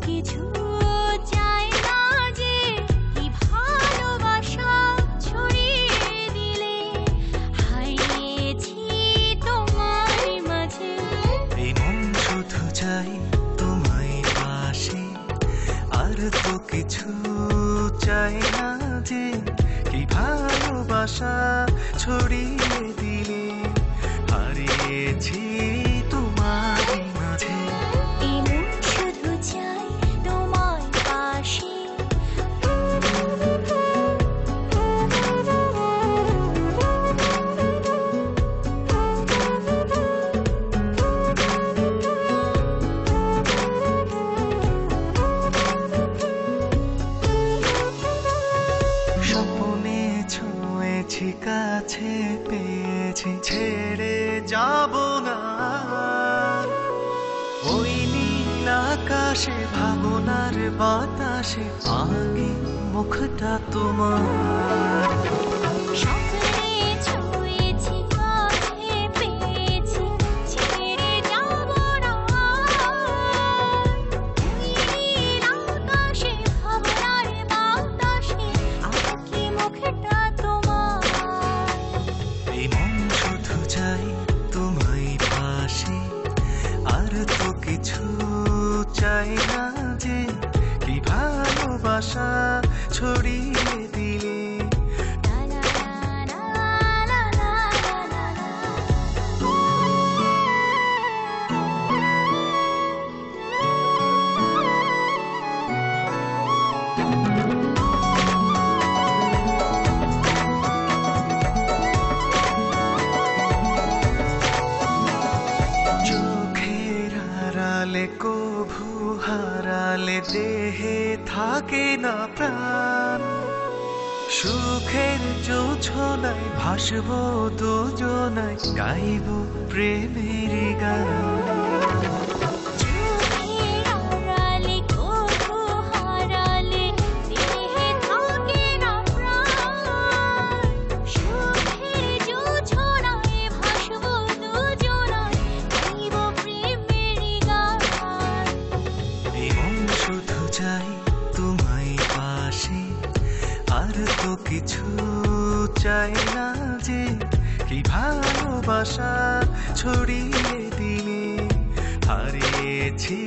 কিছু চাই না যে কি ভালোবাসা ছড়িয়ে দিলে হারিয়েছি তোমার মাঝে। এই মন শুধু চাই তোমায় পাশে, আর তো কিছু চাই না যে কি ভালোবাসা ছড়িয়ে দিলে হারিয়েছি তোমার মাঝে। এই মন শুধু চাই তোমার পাশে। স্বপ্নে ছুঁয়েছি, কাছে পেয়েছি, ছেড়ে যাব না। ওই নীল আকাশে ভাবনার বাতাসে আগে মুখটা তোমার। স্বপ্নে ছুঁয়েছি, কাছে পেয়েছি, ছেড়ে যাব না। ওই নীল আকাশে ভাবনার বাতাসে আঁকি মুখটা তোমার। এই মন শুধু চাই তোমায় পাশে, আর তো কিছু চাই না যে কি ভালোবাসা ছড়িয়ে দিলে লা লা লা লা লা লা লা। চোখের আড়ালে কভু হারালে দেহে থাকে না প্রাণ। সুখের জোছনায় ভাসবো দুজনায়, গাইব প্রেমের গান। চোখের আড়ালে কভু হারালে দেহে থাকে না প্রাণ। সুখের জোছনায় ভাসবো দুজনায়, গাইব প্রেমের গান। এই মন শুধু চাই তোমায় পাশে, আর তো কিছু চাই না যে কি ভালোবাসা ছড়িয়ে দিলে হারিয়েছি